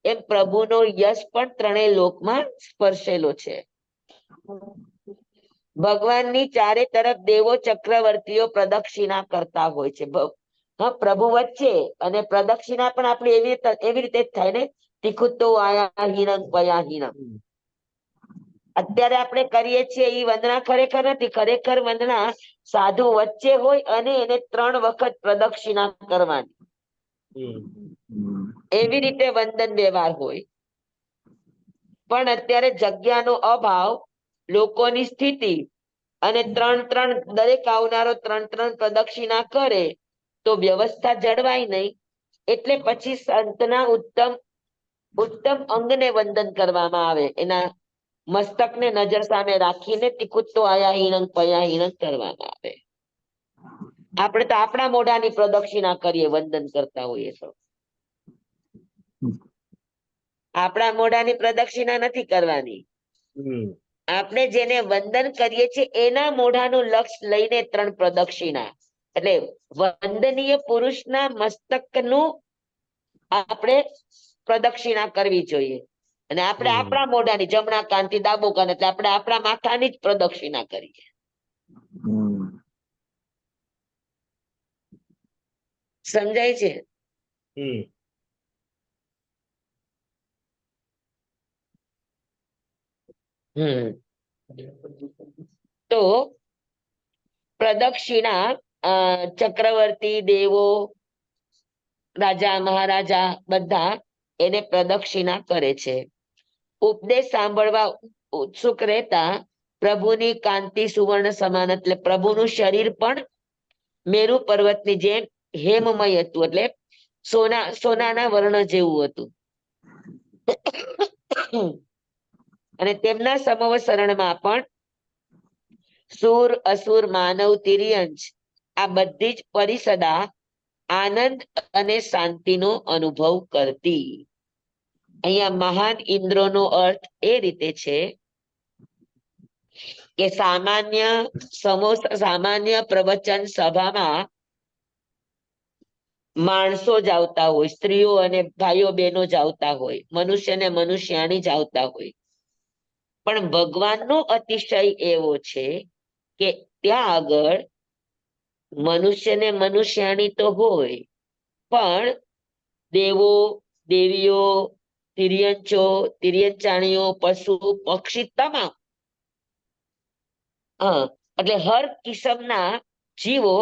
એમ પ્રભુનો યશ પણ ત્રણેય લોકમાં સ્પર્શેલો છે. ભગવાનની ચારે તરફ દેવો ચક્રવર્તીઓ પ્રદક્ષિણા કરતા હોય છે. પ્રભુ વચ્ચે, અને પ્રદક્ષિણા પણ આપણી એવી રીતે જ થાય ને, તિખુતો આયા હિરંગ પયા હિરંગ. અત્યારે આપણે કરીએ છીએ એ વંદના ખરેખર નથી, ખરેખર વંદના સાધુ વચ્ચે હોય અને એને 3 વખત પ્રદક્ષિણા કરવાની, એવી રીતે વંદન વ્યવહાર હોય. પણ અત્યારે જગ્યાનો અભાવ, લોકોની સ્થિતિ, અને 3 દરેક આવનારો 3 પ્રદક્ષિણા કરે તો વ્યવસ્થા જળવાય નહીં, એટલે પછી સંતના ઉત્તમ અંગને વંદન કરવામાં આવે, એના મસ્તકને નજર સામે રાખીને તિકુત્તો આયા હિરંગ પયા હિરંગ કરવામાં આવે. આપણે તો આપણા મોઢાની પ્રદક્ષિણા કરીએ વંદન કરતા હોઈએ તો. આપણા મોઢાની પ્રદક્ષિણા નથી કરવાની, આપણે જેને વંદન કરીએ છીએ એના મોઢાનું લક્ષ લઈને 3 પ્રદક્ષિણા, એટલે વંદનીય પુરુષના મસ્તકનું આપણે પ્રદક્ષિણા કરવી જોઈએ. અને આપણે આપણા મોઢાની જમણા કાનથી ડાબો કાન એટલે આપણે આપણા માથાની જ પ્રદક્ષિણા કરીએ. સમજાય છે? તો પ્રદક્ષિણા ચક્રવર્તી, દેવો, રાજા, મહારાજા બધા એને પ્રદક્ષિણા કરે છે. ઉપદેશ સાંભળવા ઉત્સુક રહેતા પ્રભુની કાંતિ સુવર્ણ સમાન એટલે પ્રભુનું શરીર પણ મેરુ પર્વતની જેમ હેમમય હતું, એટલે સોનાના વર્ણ જેવું હતું. અને તેમના સમવસરણમાં પણ સુર, અસુર, માનવ, તિર્યંશ આ બધી જ પરિસદા આનંદ અને શાંતિનો અનુભવ કરતી. અહીંયા મહાન ઇન્દ્રોનો અર્થ એ રીતે છે કે સામાન્ય પ્રવચન સભામાં માણસો જ આવતા હોય, સ્ત્રીઓ અને ભાઈઓ બહેનો જ આવતા હોય, મનુષ્ય ને મનુષ્યાણી જ આવતા હોય. પણ ભગવાનનો અતિશય એવો છે કે ત્યાં આગળ મનુષ્ય ને મનુષ્યાણી તો હોય, પણ દેવો, દેવીઓ, તિર્યંચો, તિર્યંચાણીઓ, પશુ, પક્ષી તમામ એટલે હર કિસમના જીવો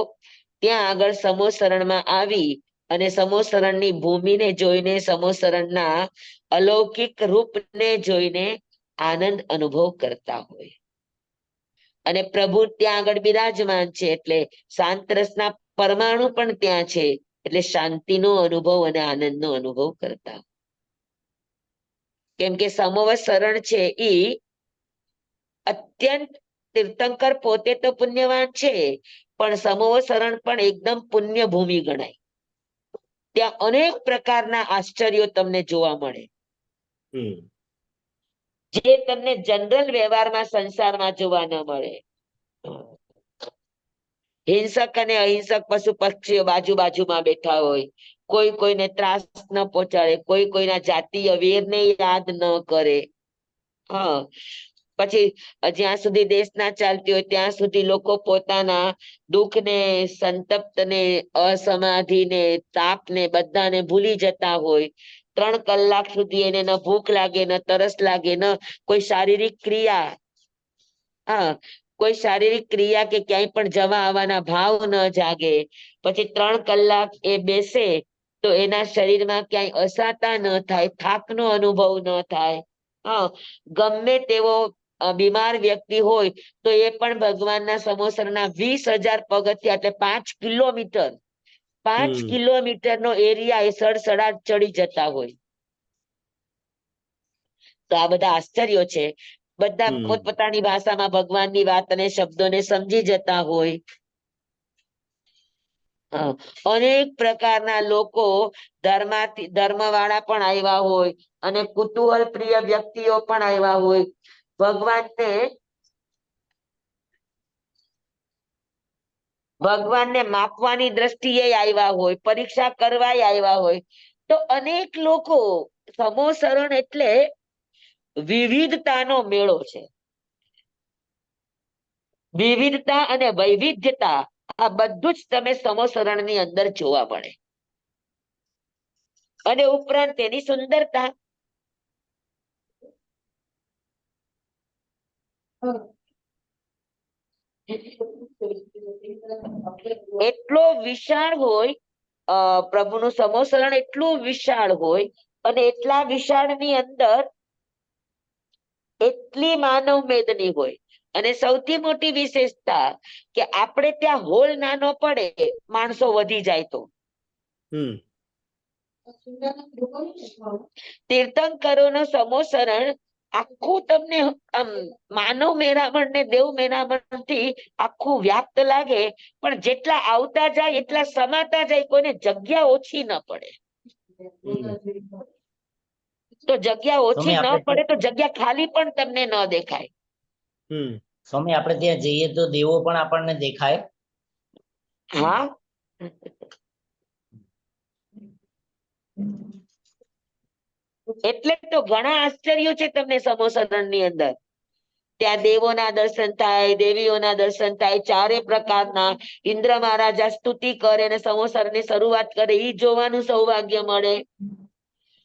ત્યાં આગળ સમોસરણમાં આવી અને સમોસરણની ભૂમિને જોઈને, સમોસરણના અલૌકિક રૂપને જોઈને આનંદ અનુભવ કરતા હોય. અને પ્રભુ ત્યાં આગળ બિરાજમાન છે એટલે શાંત રસના પરમાણુ પણ ત્યાં છે એટલે શાંતિનો અનુભવ અને આનંદનો અનુભવ કરતા. કેમ કે સમવસરણ છે એ અત્યંત તીર્થંકર પોતે તો પુણ્યવાન છે, પણ સમવસરણ પણ એકદમ પુણ્ય ભૂમિ ગણાય. ત્યાં અનેક પ્રકારના આશ્ચર્યો તમને જોવા મળે, જે તમને જનરલ વ્યવહારમાં સંસારમાં જોવા ન મળે. હિંસક અને અહિંસક પશુ પક્ષીઓ બાજુમાં બેઠા હોય, કોઈ કોઈને ત્રાસ ન પહોંચાડે, કોઈ કોઈના જાતીય વીરને યાદ ન કરે. પછી જ્યાં સુધી દેશ ના ચાલતી હોય ત્યાં સુધી લોકો પોતાના દુઃખને, સંતપ્તને, અસમાધિને, તાપને બધાને ભૂલી જતા હોય. 3 કલાક સુધી એને ન ભૂખ લાગે, ન તરસ લાગે, ન કોઈ શારીરિક ક્રિયા, કોઈ શારીરિક ક્રિયા કે ક્યાંય પણ જવા આવવાના ભાવ ન જાગે. પછી 3 કલાક એ બેસે તો એના શરીરમાં ક્યાંય અસાતા ન થાય, થાકનો અનુભવ ન થાય. ગમે તેવો બીમાર વ્યક્તિ હોય તો એ પણ ભગવાનના સમોસરના 20,000 પગથિયા એટલે 5 કિલોમીટર 5 કિલોમીટરનો એરિયા એ સડસડાટ ચડી જતા હોય. તો આ બધા આશ્ચર્યો છે. બધા પોતપોતાની ભાષામાં ભગવાનની વાત અને શબ્દોને સમજી જતા હોય. અનેક પ્રકારના લોકો ધર્મવાળા પણ આવ્યા હોય અને કુતૂહલ પ્રિય વ્યક્તિઓ પણ આવ્યા હોય. ભગવાનને માપવાની દ્રષ્ટિએ આવ્યા હોય, પરીક્ષા કરવા આવ્યા હોય. તો અનેક લોકો, સમોસરણ એટલે વિવિધતાનો મેળો છે. વિવિધતા અને વૈવિધ્યતા આ બધું જ તમે સમોસરણની અંદર જોવા મળે. અને ઉપરાંત તેની સુંદરતા, એટલો વિશાળ હોય, પ્રભુનું સમોસરણ એટલું વિશાળ હોય અને એટલા વિશાળની અંદર એટલી માનવ મેદની હોય. અને સૌથી મોટી વિશેષતા કે આપણે ત્યાં હોલ નાનો પડે, માણસો વધી જાય તો તીર્થંકરોનો સમોસરણ આખું તમને માનવ મેરામણ ને દેવ મેરામણ થી આખું વ્યાપ્ત લાગે, પણ જેટલા આવતા જાય એટલા સમાતા જાય, કોઈને જગ્યા ઓછી ન પડે. તો જગ્યા ઓછી ન પડે તો જગ્યા ખાલી પણ તમને ન દેખાય. સ્વામી આપણે ત્યાં જઈએ તો દેવો પણ આપણને દેખાય? હા, એટલે તો ઘણા આશ્ચર્યો છે તમને સમોસરણ ની અંદર. ત્યાં દેવોના દર્શન થાય, દેવીઓના દર્શન થાય, ચારે પ્રકારના ઇન્દ્ર મહારાજા સ્તુતિ કરે અને સમોસરની શરૂઆત કરે, ઈ જોવાનું સૌભાગ્ય મળે.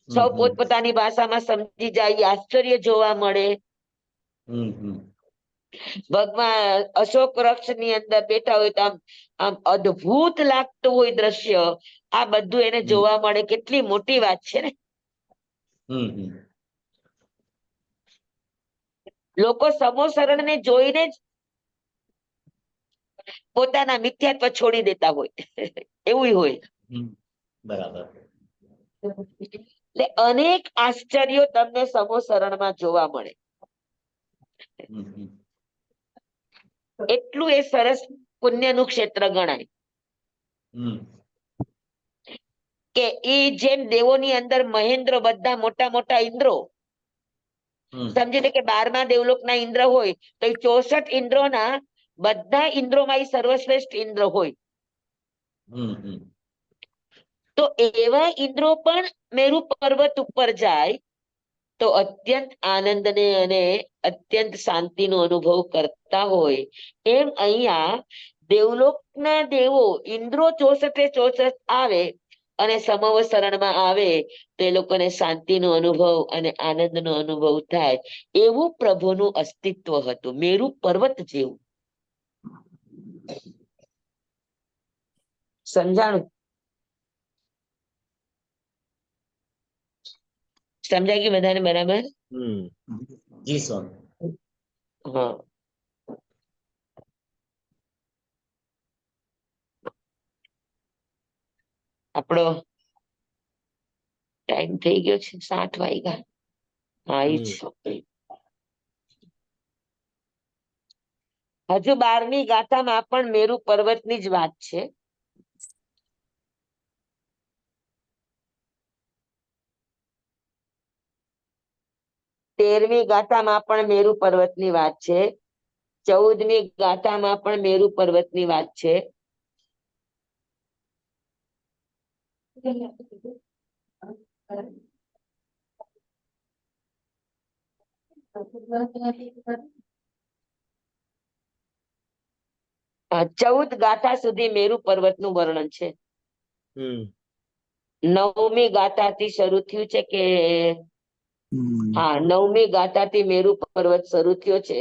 સૌ પોતપોતાની ભાષામાં સમજી જાય, ઈ આશ્ચર્ય જોવા મળે. ભગવાન અશોક વૃક્ષ ની અંદર બેઠા હોય તો આમ અદ્ભુત લાગતું હોય દ્રશ્ય. આ બધું એને જોવા મળે, કેટલી મોટી વાત છે ને. લોકો સમોસરણ ને જોઈને જ પોતાના મિથ્યાત્વ છોડી દેતા હોય એવું હોય. બરાબર. એટલે અનેક આશ્ચર્યો તમને સમોસરણમાં જોવા મળે. એટલું એ સરસ પુણ્યનું ક્ષેત્ર ગણાય કે એ જેમ દેવોની અંદર મહેન્દ્ર, બધા મોટા મોટા ઇન્દ્રો, સમજી લે કે 12મા દેવલોકના ઇન્દ્ર હોય તો એ 64 ઇન્દ્રોના બધા ઇન્દ્રોમાં એ સર્વશ્રેષ્ઠ ઇન્દ્ર હોય. તો એવા ઇન્દ્રો પણ મેરુ પર્વત ઉપર જાય તો અત્યંત આનંદને અને અત્યંત શાંતિનો અનુભવ કરતા હોય. એમ અહીંયા દેવલોકના દેવો ઇન્દ્રો 64 આવે અને સમવસરણમાં આવે તો એ લોકોને શાંતિનો અનુભવ અને આનંદનો અનુભવ થાય. એવું પ્રભુનું અસ્તિત્વ હતું, મેરુ પર્વત જેવું. સમજાણું? સમજાય ગયું બધાને બરાબર? જી સ્વામી. હા. આપણો ટાઈમ થઈ ગયો છે, 7 વાગ્યા. હા, ઈ જ. હજુ 12મી ગાથામાં પણ મેરુ પર્વતની જ વાત છે. તેરમી ગાથામાં પણ મેરુ પર્વતની વાત છે. 14મી ગાથામાં પણ મેરુ પર્વતની વાત છે. આ 14 ગાથા સુધી મેરુ પર્વતનું વર્ણન છે. 9મી ગાથાથી શરૂ થયું છે કે હા, 9મી ગાથાથી મેરુ પર્વત શરૂ થયો છે.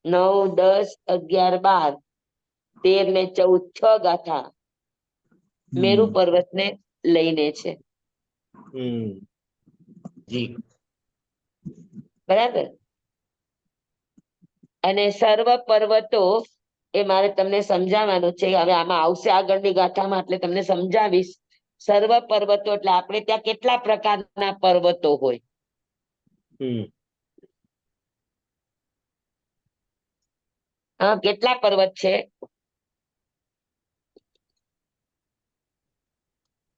9, 10, 11, 12, 13 ને 14, 6 ગાથા મેરુ પર્વતને લઈને છે. જી. બરાબર. અને સર્વ પર્વતો એ મારે તમને સમજાવવાનું છે. હવે આમાં આવશે આગળની ગાથામાં, એટલે તમને સમજાવીશ. સર્વ પર્વતો એટલે આપણે ત્યાં કેટલા પ્રકારના પર્વતો હોય. હા, કેટલા પર્વત છે?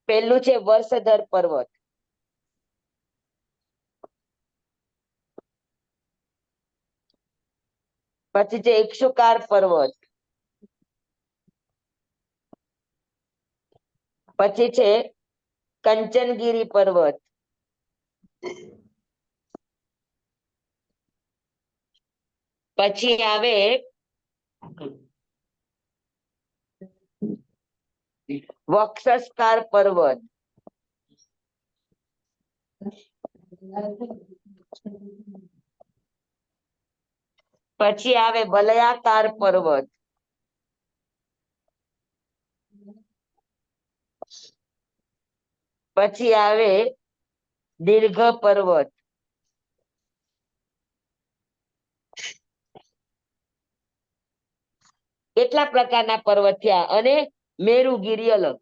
પહેલું છે વર્ષધર પર્વત. પછી છે ઇક્ષુકાર પર્વત. પછી છે કંચનગીરી પર્વત. પછી આવે વક્ષસ્કાર પર્વત. પછી આવે વલયાકાર પર્વત. પછી આવે દીર્ઘ પર્વત. કેટલા પ્રકારના પર્વત થયા? અને મેરુગીરી અલગ.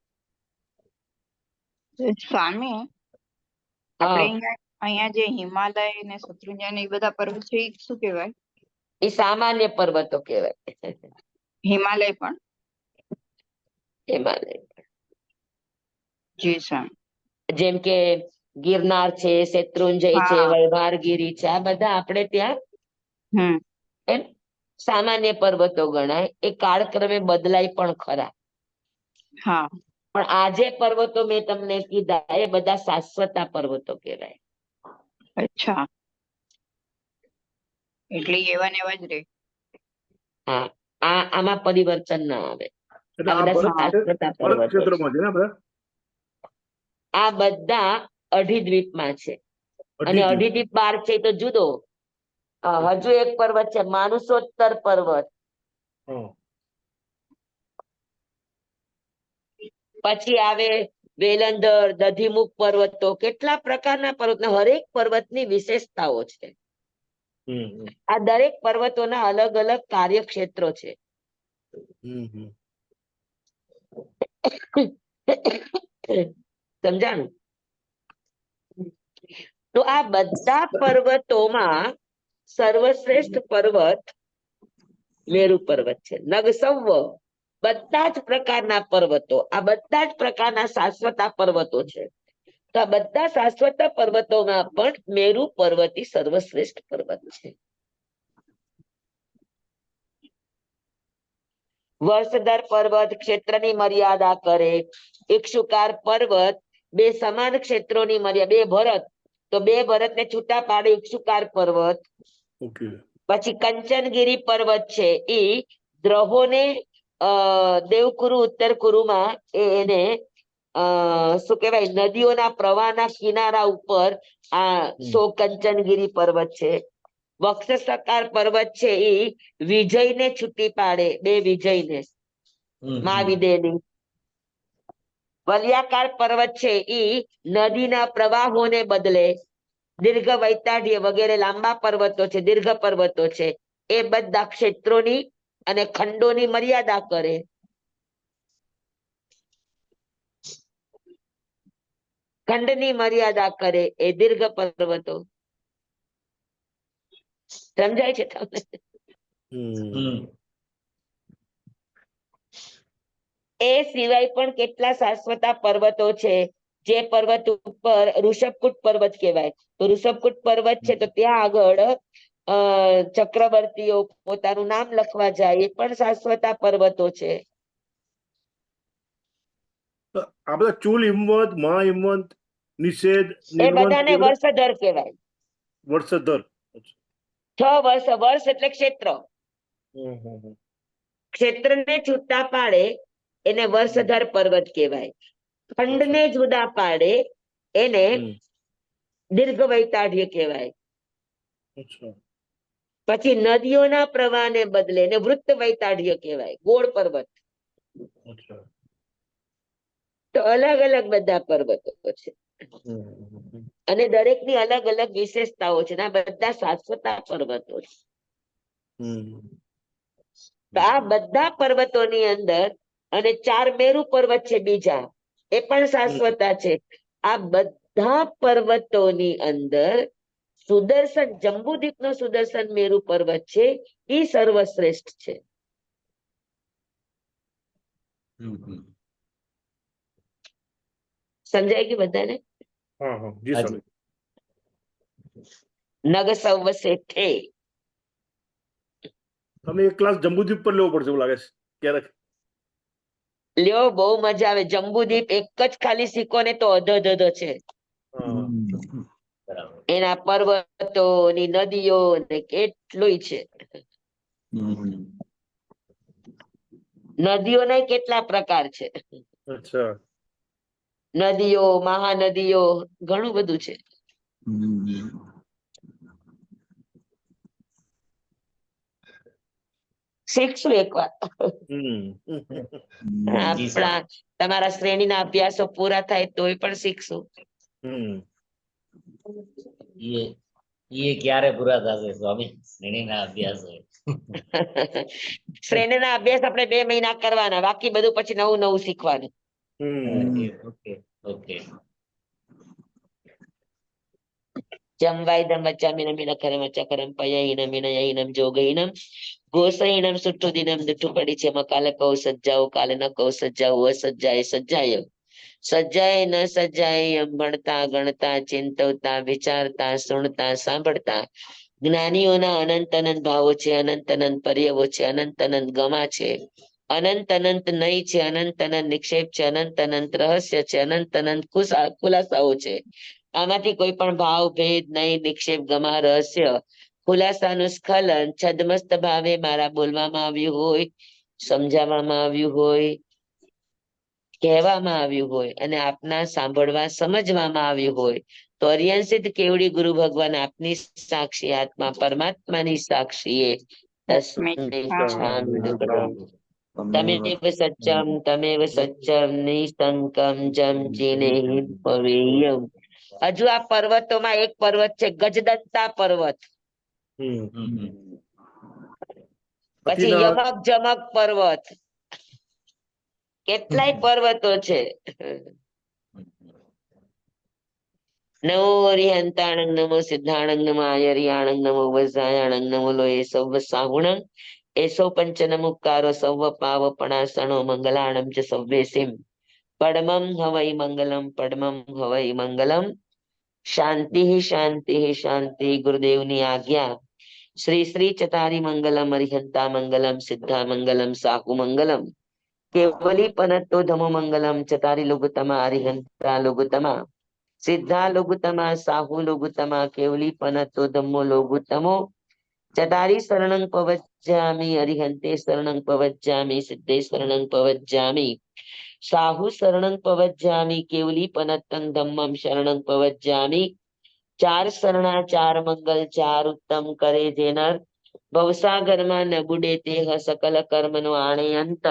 સ્વામી, આપણે અહીંયા જે હિમાલય ને શત્રુંજય ને એ બધા પર્વત છે, એ શું કહેવાય? એ સામાન્ય પર્વતો કહેવાય. હિમાલય પણ? હિમાલય. જી સ્વામી. જેમ કે ગિરનાર છે, શેત્રુંજય છે, વલભારગીરી છે, આ બધા આપણે ત્યાં સામાન્ય પર્વતો ગણાય. એ કાળક્રમે બદલાય પણ ખરા. હા પણ આ જે પર્વતો મેં તમને કીધા એ બધા શાશ્વતા પર્વતો કહેવાય. અચ્છા એટલે એવા ને એવા જ રે. હા, આમાં પરિવર્તન ના આવે. એટલે આ આ બધા બરફ શાશ્વતા બરફ પર્વતો છે. ક્ષેત્રમાં છે ને બધા આ બધા અઢીદ્વીપમાં છે અને અઢી દ્વીપ. અઢીદ્વીપ બાર છે એ તો જુદો. હજુ એક પર્વત છે માનુષોત્તર પર્વત, હા. પછી આવે વેલંદર, દધીમુખ પર્વતો, કેટલા પ્રકારના પર્વત, હરેક પર્વતની વિશેષતાઓ છે. હમ હમ આ દરેક પર્વતોના અલગ અલગ કાર્યક્ષેત્રો છે. હમ હમ. સમજાણું? તો આ બધા પર્વતોમાં સર્વશ્રેષ્ઠ પર્વત મેરુ પર્વત છે. નગસવ્વ બધા જ પ્રકારના પર્વતો, આ બધા જ પ્રકારના શાશ્વતા પર્વતો છે. તો આ બધા શાશ્વત પર્વતોમાં પણ મેરુ પર્વતી સર્વશ્રેષ્ઠ પર્વત છે. વર્ષધર પર્વત ક્ષેત્રની મર્યાદા કરે. ઇક્ષુકાર પર્વત બે સમાન ક્ષેત્રોની મર્યાદા, બે ભરત તો બે ભરત ને છૂટા પાડે ઇક્ષુકાર પર્વત. ઓકે. પછી કંચનગીરી પર્વત છે એ દ્રહોને દેવકુરુ ઉત્તર કુરુમાં એને શું કહેવાય નદીઓના પ્રવાહના કિનારા ઉપર આ કંચનગીરી પર્વત છે. વક્ષસકાર પર્વત છે એ વિજયને છૂટી પાડે, બે વિજયને મહાવિદેની. વલયાકાર પર્વત છે ઈ નદીના પ્રવાહોને બદલે. દીર્ઘ વૈતાઢ્ય વગેરે લાંબા પર્વતો છે, દીર્ઘ પર્વતો છે, એ બધા ક્ષેત્રોની અને ખંડોની મર્યાદા કરે. ખંડની મર્યાદા કરે એ દીર્ઘ પર્વતો. સમજાય છે તમને? એ સિવાય પણ કેટલા શાશ્વતા પર્વતો છે. જે પર્વત ઉપર ઋષભકૂટ પર્વત કહેવાય. તો ઋષભકૂટ પર્વત છે તો ત્યાં આગળ ચક્રવર્તીઓ પોતાનું નામ લખવા જાય, એ પણ શાશ્વતા પર્વતો છે. આ બધા ચૂલ હિમવંત, મહાહિમવંત, નિષેધ, એ નીલવંત બધાને એ બધા વર્ષધર કહેવાય. વર્ષધર. 6 વર્ષ, વર્ષ એટલે ક્ષેત્ર, હમ હમ હમ. ક્ષેત્રને છૂટા પાડે એને વર્ષધર પર્વત કહેવાય. ખંડને જુદા પાડે એને દીર્ઘ વૈતાઢ્ય કહેવાય. અચ્છા. પછી નદીઓના પ્રવાહને બદલે એને વૃત્ત વૈતાઢ્ય કહેવાય, ગોળ પર્વત. અચ્છા. તો અલગ અલગ બધા પર્વતો છે અને દરેકની અલગ અલગ વિશેષતાઓ છે. આ બધા શાશ્વતા પર્વતો છે. તો આ બધા પર્વતોની અંદર અને 4 મેરુ પર્વત છે બીજા, એ પણ શાશ્વતા છે. આ બધા પર્વતોની અંદર સુદર્શન, જંબુદ્વીપ નો સુદર્શન મેરુ પર્વત છે એ સર્વશ્રેષ્ઠ છે. સમજાય ગયું બધાને? હા હા જી સર. નગ સૌ શેઠે. તમે એક ક્લાસ જંબુદ્વીપ પર લેવો પડશે એવું લાગે છે ક્યારેક. લ્યો, બહુ મજા આવે. જંબુદ્વીપ એક જ ખાલી સિક્કો ને તો અધો છે. એના પર્વતો ની નદીઓ ને કેટલું છે. નદીઓના કેટલા પ્રકાર છે. અચ્છા. નદીઓ, મહાનદીઓ, ઘણું બધું છે. શીખશું એક વાર. આપણા તમારા શ્રેણીના અભ્યાસો પૂરા થાય તોય પણ શીખશું. એ ક્યારે પૂરા થશે સ્વામી શ્રેણીના અભ્યાસો? શ્રેણીના અભ્યાસ આપણે 2 મહિના કરવાના, બાકી બધું પછી નવું નવું શીખવાનું. Okay okay. જમવાઈદમ વચ્ચામિનમ ઇનખરમ ચકરમ પયહિનમ વિનયહિનમ જોગહિનમ ગોસહિનમ સુઠ્ઠુદિનમ દુઠ્ઠું પડી છે. એમાં કાલે કહું સજ્જાઓ, કાલે ન કહું સજ્જાઓ, અસજ્જાય સજ્જાય. સજ્જાય ન સજ્જાય એમ ભણતા, ગણતા, ચિંતવતા, વિચારતા, સુણતા, સાંભળતા જ્ઞાનીઓના અનંત અનંત ભાવો છે, અનંત અનંત પર્યવો છે, અનંત અનંત ગમા છે, અનંત અનંત નય છે, અનંત અનંત નિક્ષેપ છે, અનંત અનંત રહસ્ય છે, અનંત અનંત ખુલાસાઓ છે. આમાંથી કોઈ પણ ભાવ ભેદ નય નિક્ષેપ ગમા રહસ્ય ખુલાસાનું સ્ખલન છદ્મસ્ત ભાવે મારા બોલવામાં આવ્યું હોય, સમજાવવામાં આવ્યું હોય, કહેવામાં આવ્યું હોય અને આપના સાંભળવા સમજવામાં આવ્યું હોય તો અરિયંસિત કેવડી ગુરુ ભગવાન આપની સાક્ષી આત્મા પરમાત્માની સાક્ષીએ તસ્મૈ છાંદોગ્રહમ. તમેવ સત્યમ તમેવ સત્યમ નિસંકમ જમ ચિનેહિ ભવેયમ. હજુ આ પર્વતોમાં એક પર્વત છે ગજદંતા પર્વત, પછી પછીના યમક જમક પર્વત, કેટલાય પર્વતો છે. નમો હરિહંતાણંગ નમો સિદ્ધાણંગ નમો આયરિયાણંગ નમો વજ્રાયાણંગ નમો લોય સૌ સાહુણંગ એસો પંચન મુક્કારો સૌ પાવપણાસણો મંગલાણમ ચ સવ્વેસિમ પડમમ હવૈ મંગલમ પડમમ હવૈ મંગલમ. શાંતિ શાંતિ શાંતિ. ગુરુદેવની આજ્ઞા. શ્રી શ્રી ચતારી મંગલમ હરિહંતા મંગલમ સિદ્ધા મંગલમ સાહુ મંગલમ કેવલી પનત્તો ધમો મંગલમ ચતારી લુગતમા હરિહંતા લુગતમા સિદ્ધા લુગતમા સાહુ લુગતમા કેવલી પનત્તો ધમ્મો લુગતમો ચતારી શરણં પવજ્જામિ હરિહંતે શરણં પવજ્જામિ સિદ્ધે શરણં પવજ્જામિ સાહુ શરણં પવજ્જામિ કેવલી પનત્તં ધમ્મં શરણં પવજ્જામિ. ચાર શરણા ચાર મંગલ ચાર ઉત્તમ કરે જે નર ભવસાગરમાં ન બુડે તે સકલ કર્મનો આણે અંત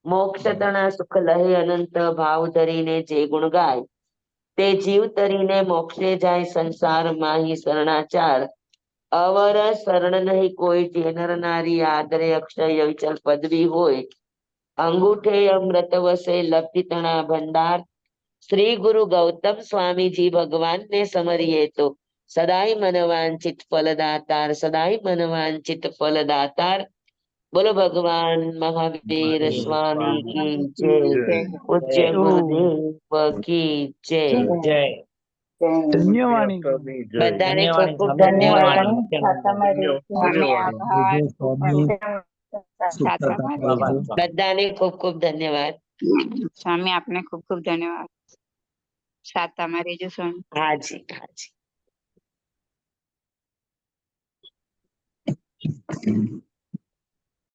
મોક્ષ તણા સુખ લહે અનંત ભાવ ધરીને જે ગુણ ગાય તે જીવ તરીને મોક્ષે જાય સંસાર માહી શરણાચાર અવર શરણ નહીં કોઈ જે નર નારી આદરે અક્ષય વિચલ પદવી હોય અંગૂઠે અમૃત વસે લબ્ધિ તણા ભંડાર શ્રી ગુરુ ગૌતમ સ્વામીજી ભગવાનને સમરીએ તો સદાય મનવાંચિત ફલદાતાર સદાય મનવાંચિત ફલદાતાર. બોલો ભગવાન મહાવીર સ્વામી કી જય. પૂજ્ય ગુરુદેવ કી જય. જય. ધન્યવાણી. બધાને ખૂબ ધન્યવાદ ખૂબ સ્વામી, ધન્યવાદ. ધન્યવાદ. બધાને ખૂબ ખૂબ ધન્યવાદ. સ્વામી આપને ખૂબ ખૂબ ધન્યવાદ. સાતામાં રહેજો સ્વામી. હાજી હાજી.